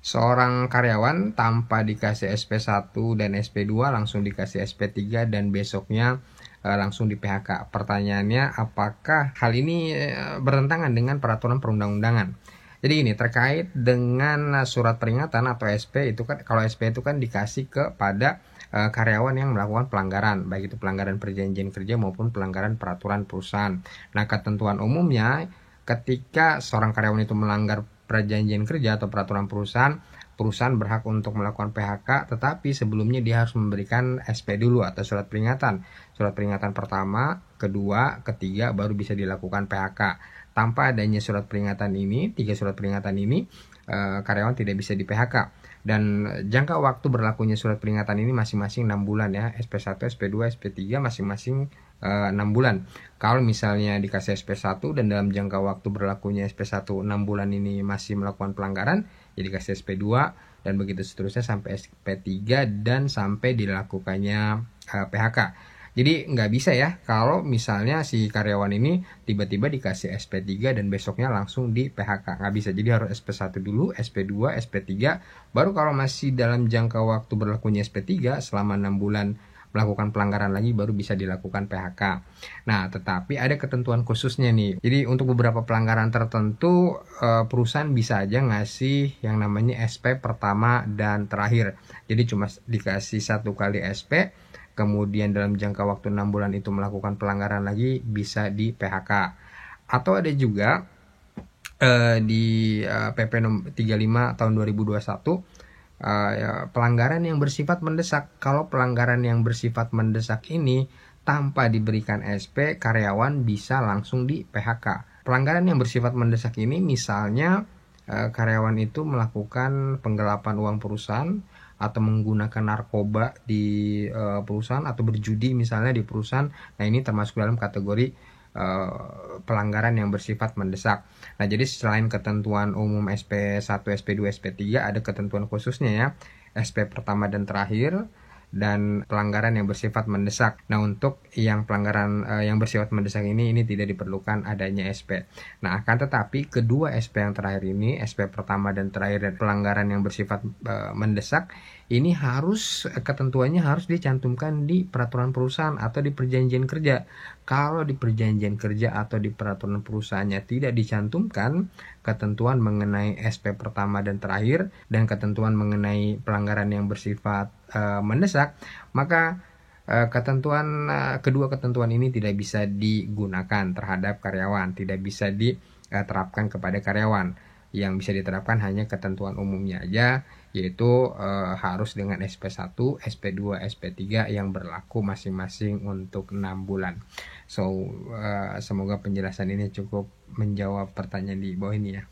Seorang karyawan tanpa dikasih SP1 dan SP2 langsung dikasih SP3 dan besoknya langsung di PHK. Pertanyaannya, apakah hal ini bertentangan dengan peraturan perundang-undangan? Jadi ini terkait dengan surat peringatan atau SP itu kan, kalau SP itu kan dikasih kepada karyawan yang melakukan pelanggaran, baik itu pelanggaran perjanjian kerja maupun pelanggaran peraturan perusahaan. Nah, ketentuan umumnya ketika seorang karyawan itu melanggar perjanjian kerja atau peraturan perusahaan, perusahaan berhak untuk melakukan PHK, tetapi sebelumnya dia harus memberikan SP dulu atau surat peringatan. Surat peringatan pertama, kedua, ketiga, baru bisa dilakukan PHK. Tanpa adanya surat peringatan ini, 3 surat peringatan ini, karyawan tidak bisa di PHK. Dan jangka waktu berlakunya surat peringatan ini masing-masing 6 bulan ya, SP1, SP2, SP3 masing-masing 6 bulan. Kalau misalnya dikasih SP1 dan dalam jangka waktu berlakunya SP1 6 bulan ini masih melakukan pelanggaran, ya dikasih SP2 dan begitu seterusnya sampai SP3 dan sampai dilakukannya PHK. Jadi nggak bisa ya kalau misalnya si karyawan ini tiba-tiba dikasih SP3 dan besoknya langsung di PHK. Nggak bisa, jadi harus SP1 dulu, SP2, SP3, baru kalau masih dalam jangka waktu berlakunya SP3 selama 6 bulan melakukan pelanggaran lagi baru bisa dilakukan PHK. Nah, tetapi ada ketentuan khususnya nih. Jadi untuk beberapa pelanggaran tertentu perusahaan bisa aja ngasih yang namanya SP pertama dan terakhir. Jadi cuma dikasih 1 kali SP, kemudian dalam jangka waktu 6 bulan itu melakukan pelanggaran lagi bisa di PHK. Atau ada juga di PP 35 tahun 2021 pelanggaran yang bersifat mendesak. Kalau pelanggaran yang bersifat mendesak ini tanpa diberikan SP, karyawan bisa langsung di PHK. Pelanggaran yang bersifat mendesak ini misalnya karyawan itu melakukan penggelapan uang perusahaan atau menggunakan narkoba di perusahaan atau berjudi misalnya di perusahaan. Nah, ini termasuk dalam kategori pelanggaran yang bersifat mendesak. Nah, jadi selain ketentuan umum SP1, SP2, SP3 ada ketentuan khususnya ya, SP pertama dan terakhir dan pelanggaran yang bersifat mendesak. Nah, untuk yang pelanggaran yang bersifat mendesak ini tidak diperlukan adanya SP. Nah, akan tetapi kedua SP yang terakhir ini, SP pertama dan terakhir dan pelanggaran yang bersifat mendesak ini harus ketentuannya harus dicantumkan di peraturan perusahaan atau di perjanjian kerja. Kalau di perjanjian kerja atau di peraturan perusahaannya tidak dicantumkan ketentuan mengenai SP pertama dan terakhir dan ketentuan mengenai pelanggaran yang bersifat mendesak, maka kedua ketentuan ini tidak bisa digunakan terhadap karyawan, tidak bisa diterapkan kepada karyawan. Yang bisa diterapkan hanya ketentuan umumnya aja, yaitu harus dengan SP1, SP2, SP3 yang berlaku masing-masing untuk 6 bulan. So, semoga penjelasan ini cukup menjawab pertanyaan di bawah ini ya.